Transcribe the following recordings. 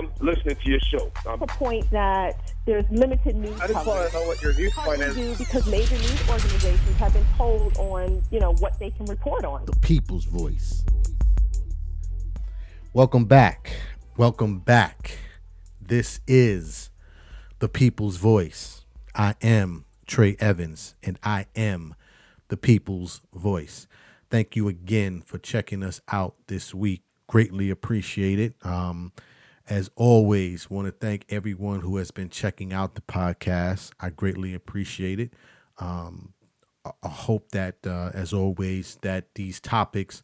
I'm listening to your show. The point that there's limited news I just want to know what your viewpoint is. do because major news organizations have been told on, what they can report on. The People's Voice. Welcome back. Welcome back. This is The People's Voice. I am Trey Evans, and I am The People's Voice. Thank you again for checking us out this week. Greatly appreciate it. As always, want to thank everyone who has been checking out the podcast. I greatly appreciate it. I hope that, as always, that these topics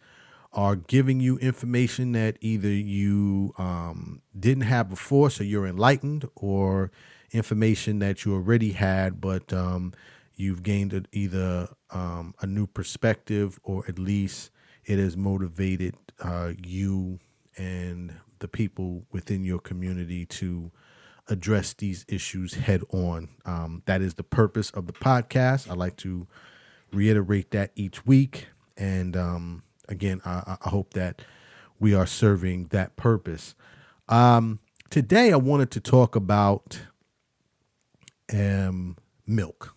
are giving you information that either you didn't have before, so you're enlightened, or information that you already had, but you've gained either a new perspective, or at least it has motivated you and the people within your community to address these issues head on. That is the purpose of the podcast. I like to reiterate that each week. And again, I hope that we are serving that purpose. Today, I wanted to talk about milk,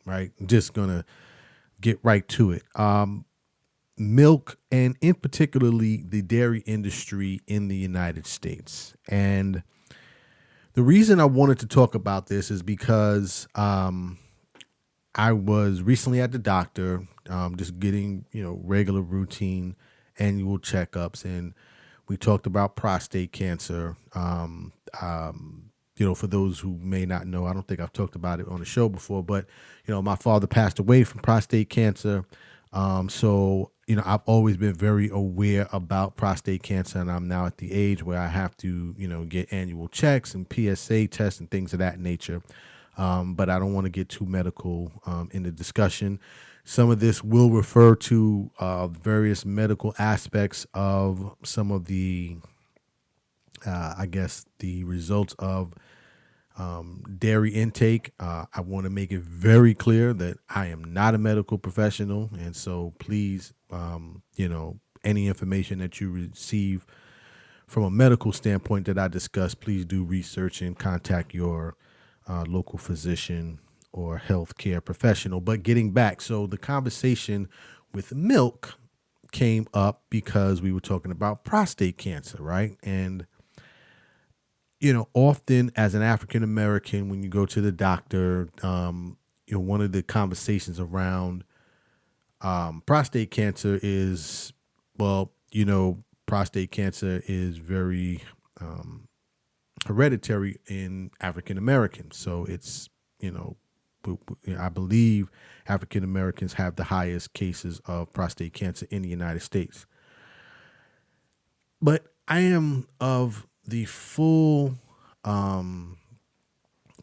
right? I'm just going to get right to it. Milk, and in particularly the dairy industry in the United States. And the reason I wanted to talk about this is because I was recently at the doctor, just getting, regular routine annual checkups. And we talked about prostate cancer. For those who may not know, I don't think I've talked about it on the show before, but, my father passed away from prostate cancer. So I've always been very aware about prostate cancer, and I'm now at the age where I have to, get annual checks and PSA tests and things of that nature. But I don't want to get too medical in the discussion. Some of this will refer to various medical aspects of some of the, the results of dairy intake. I want to make it very clear that I am not a medical professional. And so please, any information that you receive from a medical standpoint that I discuss, please do research and contact your local physician or healthcare professional. But getting back, so the conversation with milk came up because we were talking about prostate cancer, right? And often as an African American, when you go to the doctor, one of the conversations around prostate cancer is, prostate cancer is very hereditary in African Americans. So it's, I believe African Americans have the highest cases of prostate cancer in the United States. But I am of the full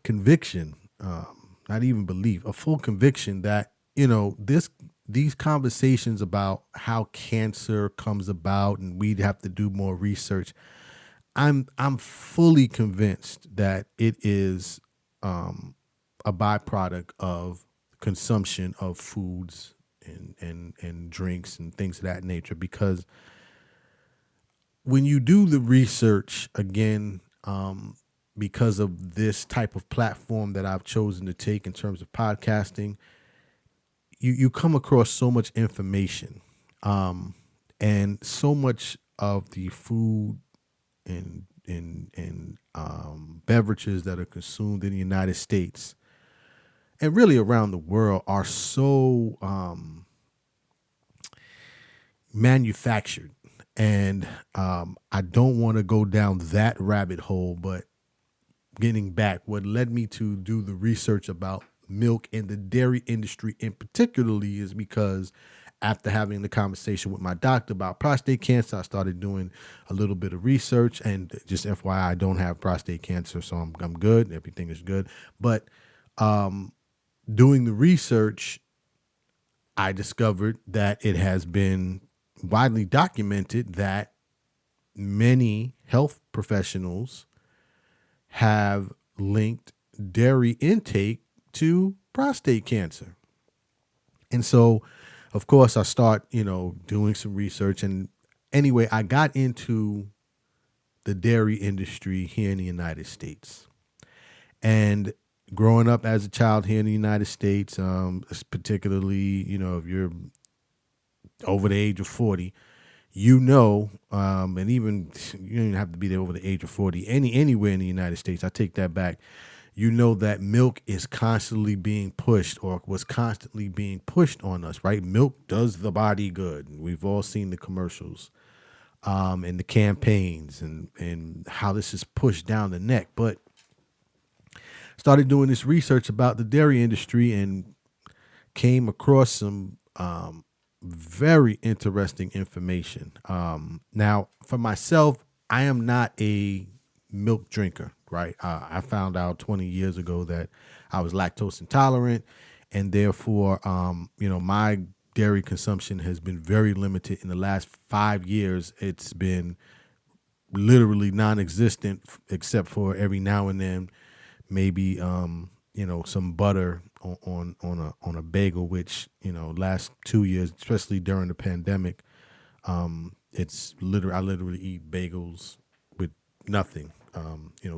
conviction, not even belief, a full conviction that, these conversations about how cancer comes about and we'd have to do more research, I'm fully convinced that it is a byproduct of consumption of foods and drinks and things of that nature. Because when you do the research, again, because of this type of platform that I've chosen to take in terms of podcasting, you come across so much information, and so much of the food and beverages that are consumed in the United States and really around the world are so manufactured. And I don't want to go down that rabbit hole, but getting back, what led me to do the research about milk and the dairy industry in particularly is because after having the conversation with my doctor about prostate cancer, I started doing a little bit of research. And just FYI, I don't have prostate cancer, so I'm good. Everything is good. But doing the research, I discovered that it has been widely documented that many health professionals have linked dairy intake to prostate cancer. And so, of course, I start, doing some research. And anyway, I got into the dairy industry here in the United States. And growing up as a child here in the United States, particularly, if you're over the age of 40, and even you don't even have to be there over the age of 40, anywhere in the United States, I take that back. That milk is constantly being pushed, or was constantly being pushed on us, right? Milk does the body good. We've all seen the commercials, and the campaigns, and how this is pushed down the neck. But started doing this research about the dairy industry and came across some very interesting information. Now, for myself, I am not a milk drinker, right? I found out 20 years ago that I was lactose intolerant, and therefore, my dairy consumption has been very limited. In the last 5 years, it's been literally non-existent, except for every now and then, maybe some butter on a bagel, which last 2 years, especially during the pandemic, it's literally I literally eat bagels with nothing,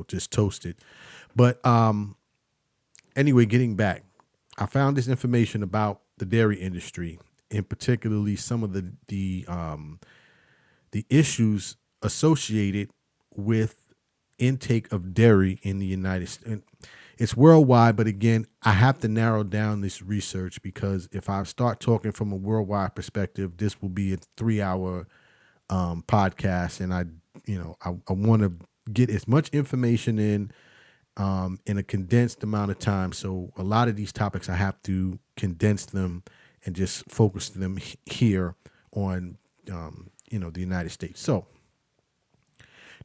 just toasted. But anyway, getting back, I found this information about the dairy industry, and particularly some of the issues associated with intake of dairy in the United States. It's worldwide, but again, I have to narrow down this research, because if I start talking from a worldwide perspective, this will be a 3-hour podcast, and I want to get as much information in a condensed amount of time. So a lot of these topics, I have to condense them and just focus them here on the United States. So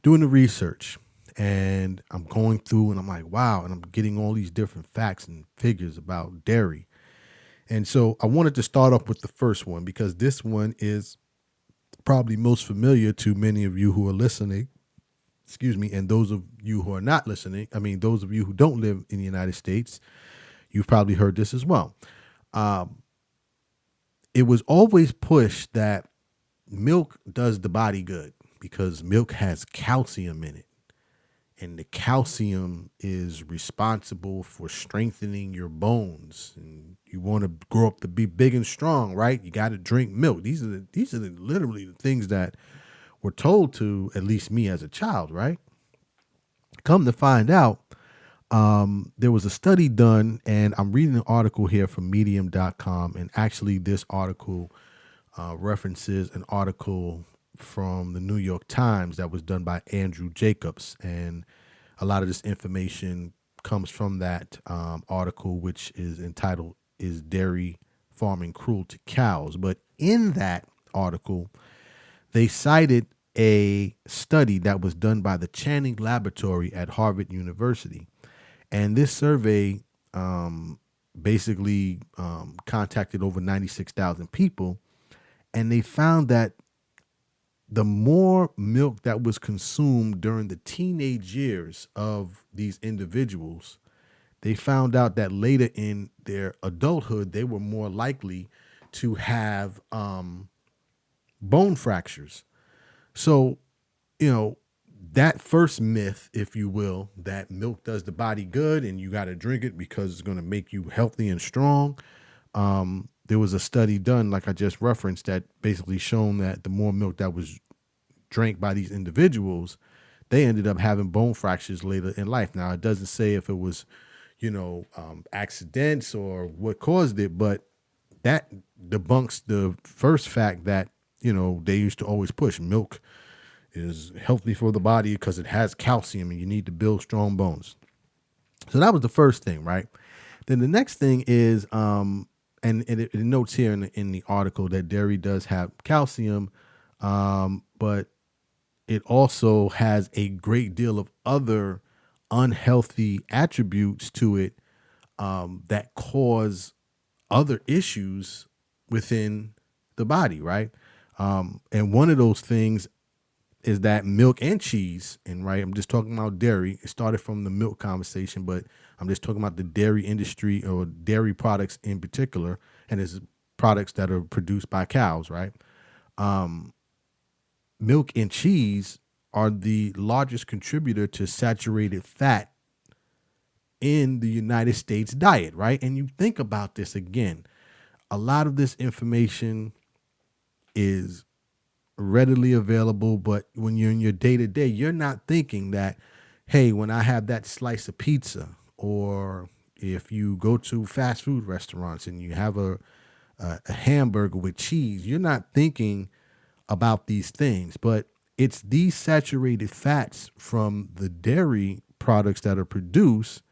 doing the research, and I'm going through, and I'm like, wow, and I'm getting all these different facts and figures about dairy. And so I wanted to start off with the first one, because this one is probably most familiar to many of you who are listening, and those of you who are not listening, those of you who don't live in the United States, you've probably heard this as well. It was always pushed that milk does the body good because milk has calcium in it. And the calcium is responsible for strengthening your bones. And you want to grow up to be big and strong, right? You got to drink milk. These are literally the things that were told to at least me as a child, right? Come to find out, there was a study done, and I'm reading an article here from medium.com. And actually this article references an article from the New York Times that was done by Andrew Jacobs. And a lot of this information comes from that article, which is entitled, "Is Dairy Farming Cruel to Cows?" But in that article, they cited a study that was done by the Channing Laboratory at Harvard University. And this survey basically contacted over 96,000 people. And they found that the more milk that was consumed during the teenage years of these individuals, they found out that later in their adulthood, they were more likely to have bone fractures. So, that first myth, if you will, that milk does the body good and you got to drink it because it's going to make you healthy and strong. There was a study done, like I just referenced, that basically shown that the more milk that was drank by these individuals, they ended up having bone fractures later in life. Now, it doesn't say if it was, accidents or what caused it, but that debunks the first fact that, they used to always push milk is healthy for the body because it has calcium and you need to build strong bones. So that was the first thing, right? Then the next thing is, and it notes here in the article that dairy does have calcium, but it also has a great deal of other unhealthy attributes to it that cause other issues within the body, right? And one of those things is that milk and cheese, and right, I'm just talking about dairy. It started from the milk conversation, but I'm just talking about the dairy industry or dairy products in particular, and it's products that are produced by cows, right? Milk and cheese are the largest contributor to saturated fat in the United States diet, right? And you think about this again, a lot of this information is readily available, but when you're in your day to day, you're not thinking that, hey, when I have that slice of pizza, or if you go to fast food restaurants and you have a hamburger with cheese, you're not thinking about these things. But it's these saturated fats from the dairy products that are produced,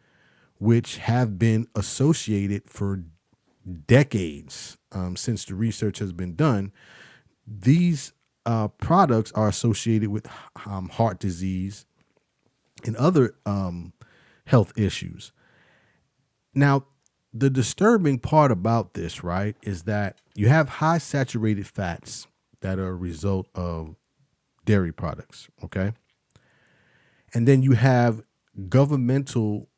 which have been associated for decades, since the research has been done. These products are associated with heart disease and other health issues. Now, the disturbing part about this, right, is that you have high saturated fats that are a result of dairy products, okay? And then you have governmental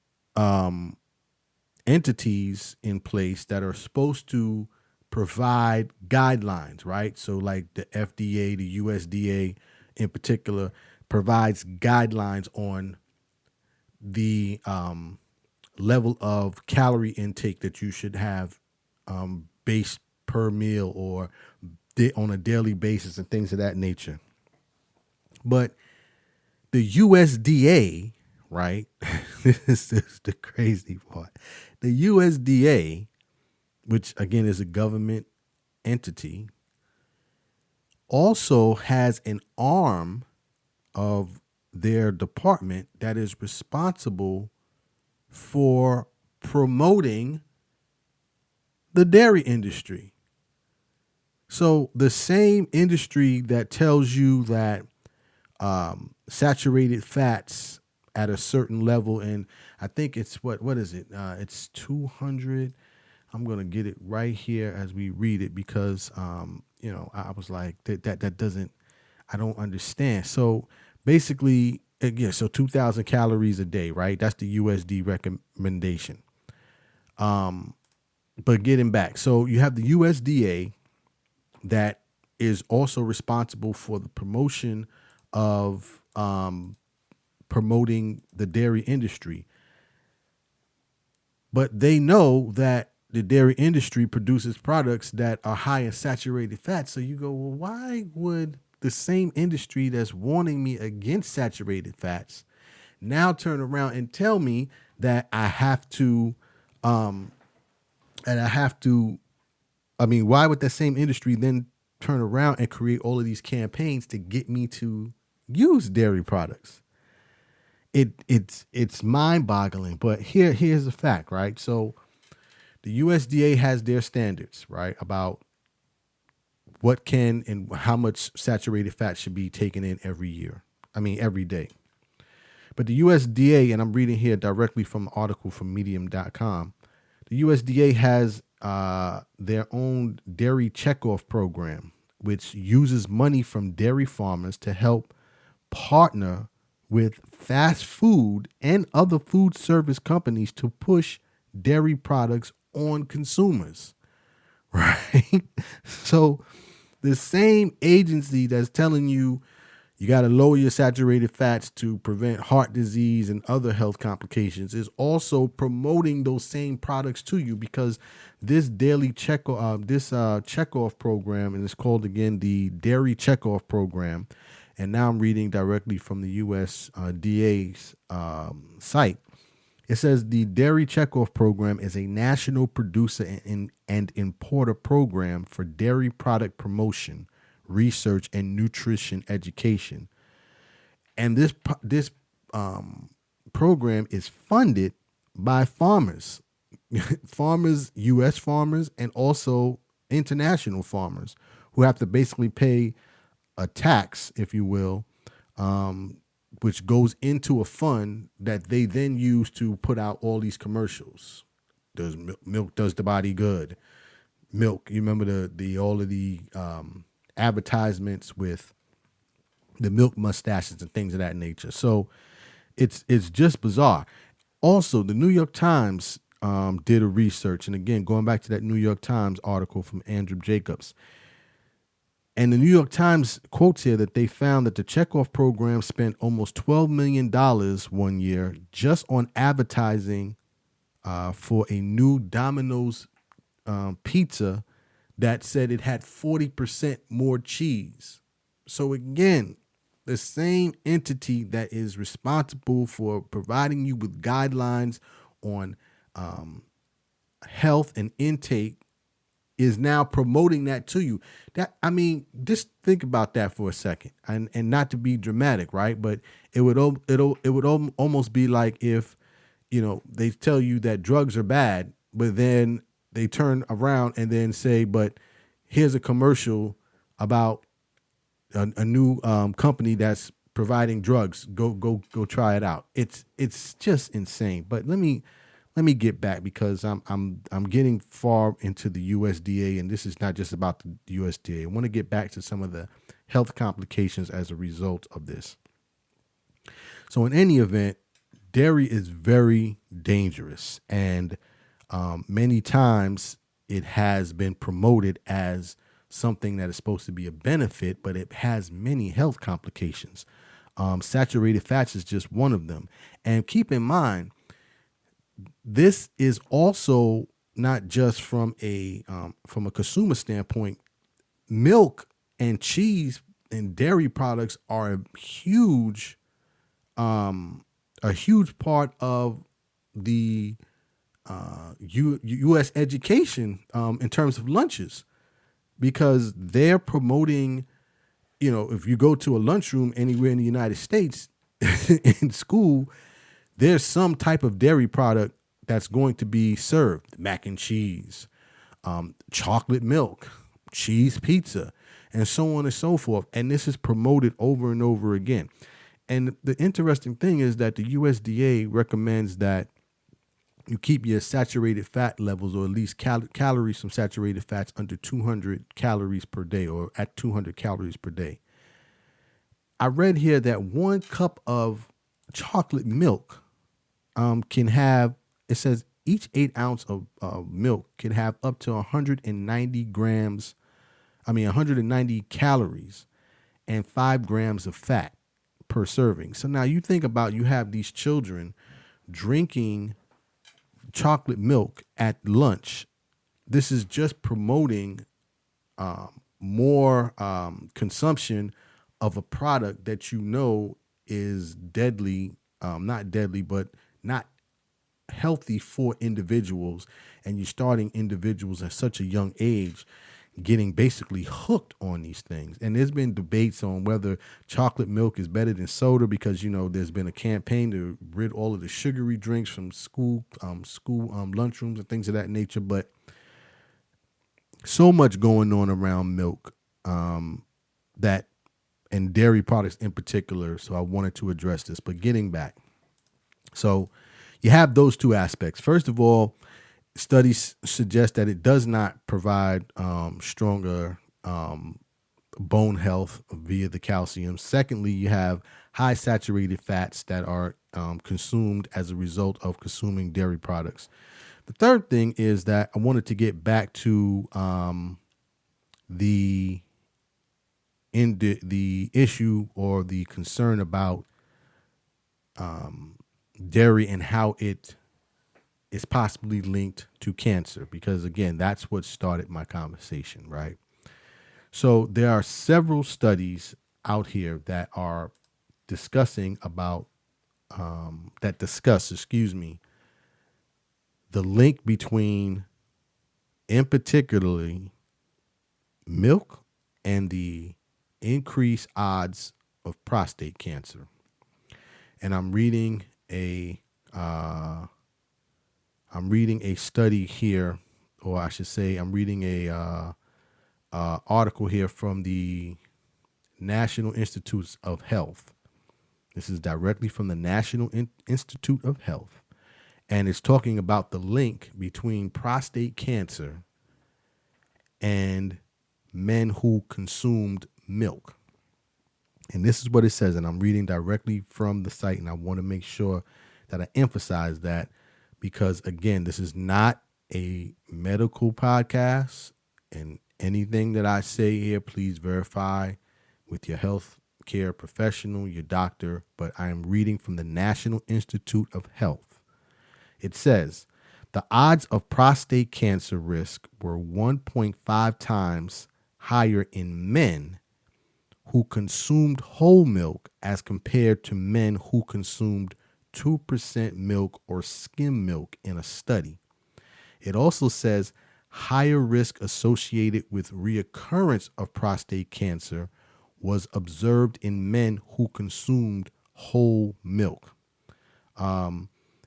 entities in place that are supposed to provide guidelines, right? So like the FDA, the USDA in particular, provides guidelines on the level of calorie intake that you should have based per meal or on a daily basis and things of that nature. But the USDA, right? This is the crazy part. The USDA, which again is a government entity, also has an arm of their department that is responsible for promoting the dairy industry. So the same industry that tells you that saturated fats at a certain level, and I think it's what is it? It's 200. I'm gonna get it right here as we read it because I was like that doesn't, I don't understand. So basically, yeah, so 2,000 calories a day, right? That's the USD recommendation. But getting back, so you have the USDA that is also responsible for the promotion of promoting the dairy industry. But they know that the dairy industry produces products that are high in saturated fat. So you go, well, why would the same industry that's warning me against saturated fats now turn around and tell me that I have to, why would that same industry then turn around and create all of these campaigns to get me to use dairy products? It's mind-boggling, but here's the fact, right? So the USDA has their standards, right, about what can and how much saturated fat should be taken in every day. But the USDA, and I'm reading here directly from an article from medium.com, the USDA has their own dairy checkoff program, which uses money from dairy farmers to help partner with fast food and other food service companies to push dairy products on consumers, right? So the same agency that's telling you you got to lower your saturated fats to prevent heart disease and other health complications is also promoting those same products to you, because this daily checkoff program, and it's called again the Dairy Checkoff Program. And now I'm reading directly from the USDA's site. It says the Dairy Checkoff Program is a national producer and importer program for dairy product promotion, research, and nutrition education. And this program is funded by farmers, U.S. farmers, and also international farmers who have to basically pay a tax, if you will, which goes into a fund that they then use to put out all these commercials. Does milk does the body good? Milk. You remember the all of the advertisements with the milk mustaches and things of that nature. So it's just bizarre. Also, the New York Times did a research, and again, going back to that New York Times article from Andrew Jacobs, And the New York Times quotes here that they found that the checkoff program spent almost $12 million one year just on advertising for a new Domino's pizza that said it had 40% more cheese. So again, the same entity that is responsible for providing you with guidelines on health and intake is now promoting that to you. That, I mean, just think about that for a second, and not to be dramatic, right? But it would almost be like if, they tell you that drugs are bad, but then they turn around and then say, but here's a commercial about a new company that's providing drugs. Go try it out. It's just insane. But let me get back, because I'm getting far into the USDA, and this is not just about the USDA. I want to get back to some of the health complications as a result of this. So in any event, dairy is very dangerous, and many times it has been promoted as something that is supposed to be a benefit, but it has many health complications. Saturated fats is just one of them. And keep in mind, this is also not just from a consumer standpoint. Milk and cheese and dairy products are a huge part of the U.S. education in terms of lunches, because they're promoting, if you go to a lunchroom anywhere in the United States in school, there's some type of dairy product that's going to be served. Mac and cheese, chocolate milk, cheese pizza, and so on and so forth. And this is promoted over and over again. And the interesting thing is that the USDA recommends that you keep your saturated fat levels, or at least calories from saturated fats, under 200 calories per day, or at 200 calories per day. I read here that 1 cup of chocolate milk can have, it says each 8 ounce of milk can have up to 190 calories and 5 grams of fat per serving. So now you think about, you have these children drinking chocolate milk at lunch. This is just promoting more consumption of a product that is deadly, not deadly, but not healthy for individuals. And you're starting individuals at such a young age getting basically hooked on these things. And there's been debates on whether chocolate milk is better than soda, because, there's been a campaign to rid all of the sugary drinks from school lunchrooms and things of that nature. But so much going on around milk, that, and dairy products in particular. So I wanted to address this, but getting back. So you have those two aspects. First of all, studies suggest that it does not provide stronger bone health via the calcium. Secondly, you have high saturated fats that are consumed as a result of consuming dairy products. The third thing is that I wanted to get back to the issue, or the concern about dairy and how it is possibly linked to cancer, because again, that's what started my conversation, right? So there are several studies out here that are discussing about the link between, in particularly, milk and the increased odds of prostate cancer. And I'm reading a study here, or I should say, I'm reading a article here from the National Institutes of Health. This is directly from the National Institute of Health, and it's talking about the link between prostate cancer and men who consumed milk. And this is what it says, and I'm reading directly from the site, and I want to make sure that I emphasize that, because again, this is not a medical podcast, and Anything that I say here, please verify with your health care professional, your doctor, but I am reading from the National Institute of Health. It says the odds of prostate cancer risk were 1.5 times higher in men who consumed whole milk as compared to men who consumed 2% milk or skim milk in a study. It also says higher risk associated with reoccurrence of prostate cancer was observed in men who consumed whole milk.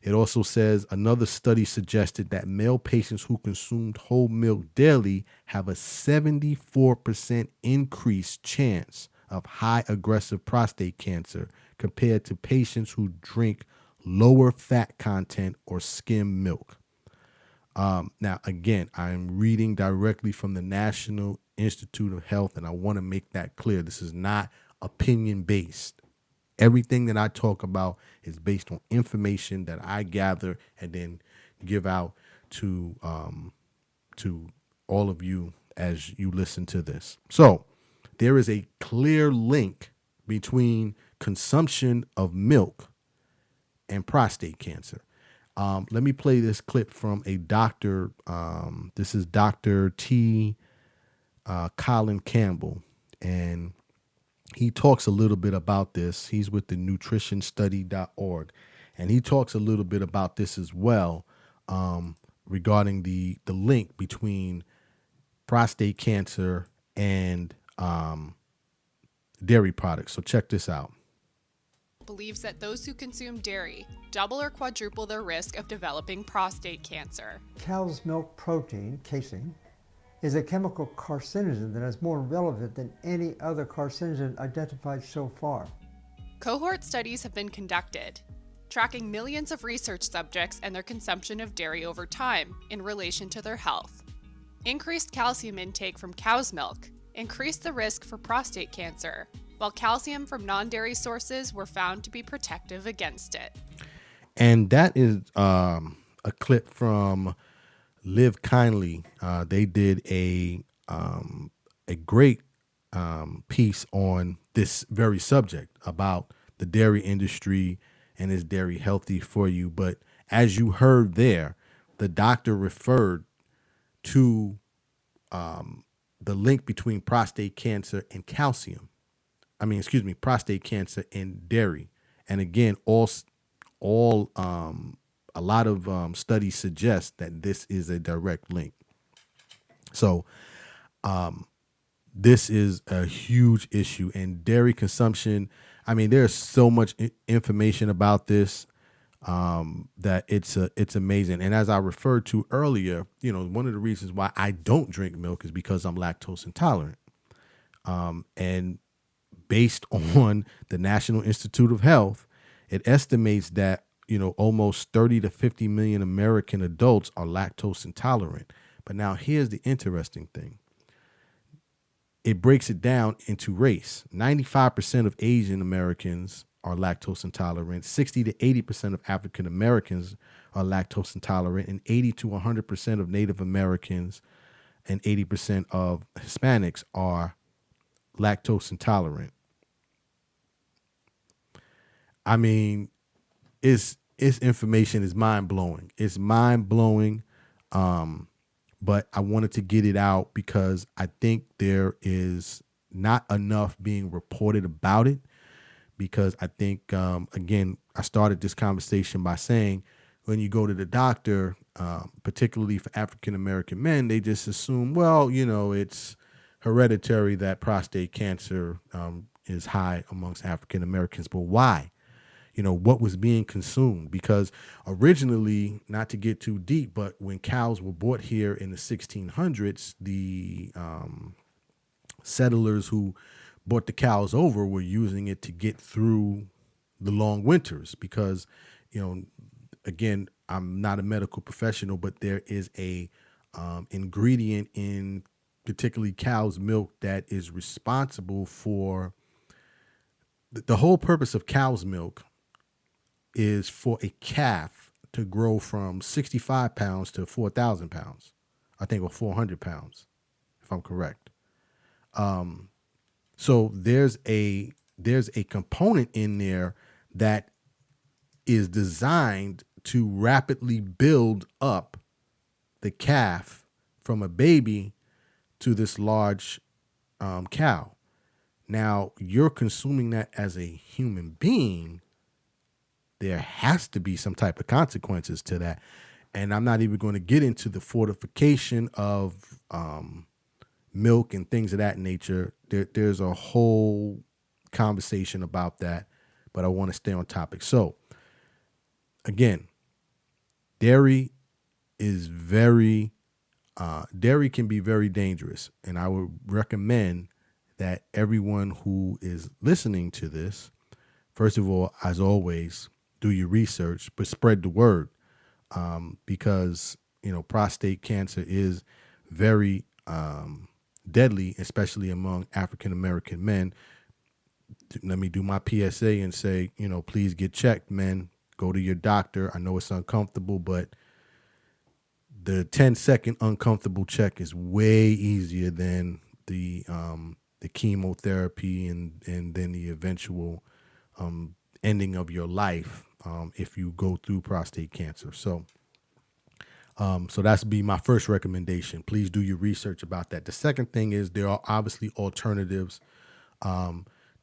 It also says another study suggested that male patients who consumed whole milk daily have a 74% increased chance of high aggressive prostate cancer compared to patients who drink lower fat content or skim milk. Now, again, I'm reading directly from the National Institute of Health, and I want to make that clear. This is not opinion-based. Everything that I talk about is based on information that I gather and then give out to all of you as you listen to this. So there is a clear link between consumption of milk and prostate cancer. Let me play this clip from a doctor. This is Dr. T. Colin Campbell, and he talks a little bit about this. He's with the nutritionstudy.org, and he talks a little bit about this as well, regarding the link between prostate cancer and dairy products. So check this out. Believes that those who consume dairy double or quadruple their risk of developing prostate cancer. Cow's milk protein, casein, is a chemical carcinogen that is more relevant than any other carcinogen identified so far. Cohort studies have been conducted, tracking millions of research subjects and their consumption of dairy over time in relation to their health. Increased calcium intake from cow's milk increased the risk for prostate cancer, while calcium from non-dairy sources were found to be protective against it. And that is a clip from Live Kindly. They did a great piece on this very subject about the dairy industry and is dairy healthy for you. But as you heard there, the doctor referred to the link between prostate cancer and calcium. Prostate cancer and dairy. And again, a lot of studies suggest that this is a direct link. So this is a huge issue. And dairy consumption, there's so much information about this that it's amazing. And as I referred to earlier, one of the reasons why I don't drink milk is because I'm lactose intolerant. And based on the National Institute of Health, it estimates that, almost 30 to 50 million American adults are lactose intolerant. But now here's the interesting thing. It breaks it down into race. 95% of Asian Americans are lactose intolerant. 60 to 80% of African Americans are lactose intolerant, and 80 to 100% of Native Americans and 80% of Hispanics are lactose intolerant. It's information is mind blowing. It's mind blowing. But I wanted to get it out because I think there is not enough being reported about it. Because I think, again, I started this conversation by saying when you go to the doctor, particularly for African American men, they just assume, it's hereditary that prostate cancer is high amongst African Americans. But why? What was being consumed? Because originally, not to get too deep, but when cows were brought here in the 1600s, the settlers who brought the cows over were using it to get through the long winters because, again, I'm not a medical professional, but there is a ingredient in particularly cow's milk that is responsible for the whole purpose of cow's milk is for a calf to grow from 65 pounds to 4,000 pounds, I think, or 400 pounds, if I'm correct. So there's a component in there that is designed to rapidly build up the calf from a baby to this large cow. Now, you're consuming that as a human being. There has to be some type of consequences to that. And I'm not even going to get into the fortification of milk and things of that nature. There's a whole conversation about that, but I want to stay on topic. So, again, dairy can be very dangerous. And I would recommend that everyone who is listening to this, first of all, as always, do your research, but spread the word, because, prostate cancer is very deadly, especially among African-American men. Let me do my PSA and say, please get checked, men. Go to your doctor. I know it's uncomfortable, but the 10-second uncomfortable check is way easier than the chemotherapy and then the eventual ending of your life if you go through prostate cancer. So that's be my first recommendation. Please do your research about that. The second thing is there are obviously alternatives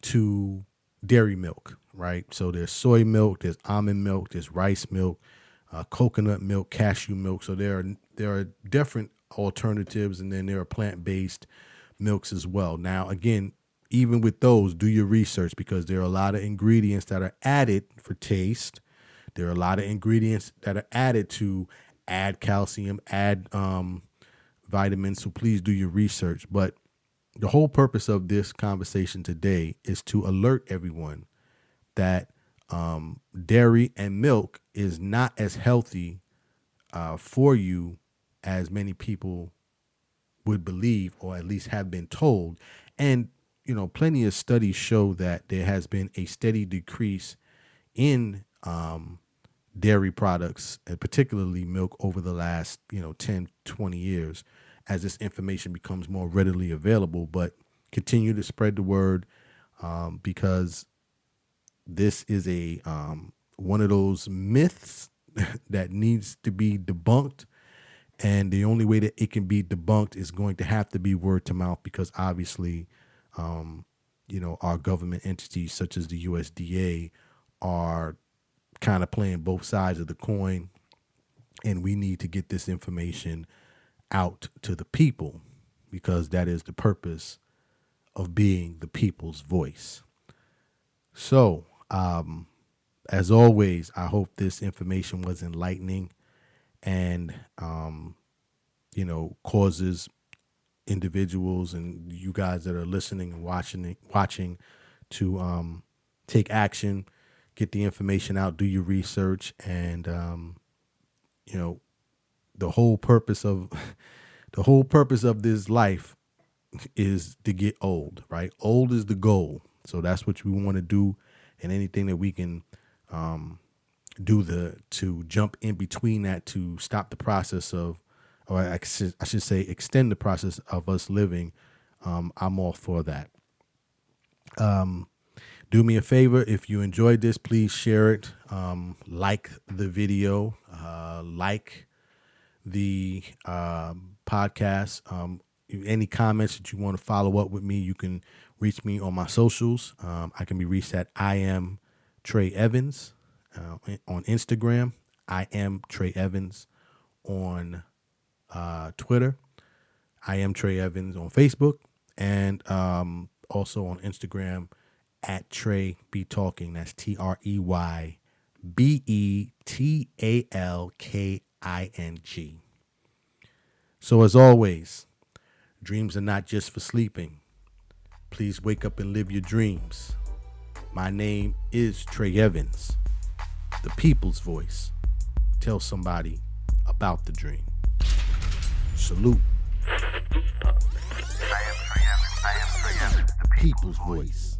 to dairy milk, right? So there's soy milk, there's almond milk, there's rice milk, coconut milk, cashew milk. So there are different alternatives, and then there are plant-based milks as well. Now, again, even with those, do your research, because there are a lot of ingredients that are added for taste. There are a lot of ingredients that are added to add calcium, add vitamins. So please do your research. But the whole purpose of this conversation today is to alert everyone that dairy and milk is not as healthy for you as many people would believe, or at least have been told. And, plenty of studies show that there has been a steady decrease in dairy products, and particularly milk, over the last, 10, 20 years as this information becomes more readily available. But continue to spread the word, because this is a one of those myths that needs to be debunked. And the only way that it can be debunked is going to have to be word to mouth, because obviously, our government entities such as the USDA are kind of playing both sides of the coin, and we need to get this information out to the people, because that is the purpose of being the people's voice. So, as always, I hope this information was enlightening and, causes individuals and you guys that are listening and watching to take action, get the information out, do your research, and the whole purpose of this life is to get old, right? Old is the goal. So that's what we want to do, and anything that we can do to jump in between that to stop the process of, or I should say extend the process of us living, I'm all for that. Do me a favor, if you enjoyed this, please share it, like the video, like the podcast. Any comments that you want to follow up with me, you can reach me on my socials. I can be reached at I am Trey Evans on Instagram. I am Trey Evans on Twitter. I am Trey Evans on Facebook, and also on Instagram at Trey Be Talking. That's TREYBETALKING. So as always, dreams are not just for sleeping. Please wake up and live your dreams. My name is Trey Evans, the people's voice. Tell somebody about the dream. Salute. I am Trey Evans, the people's voice.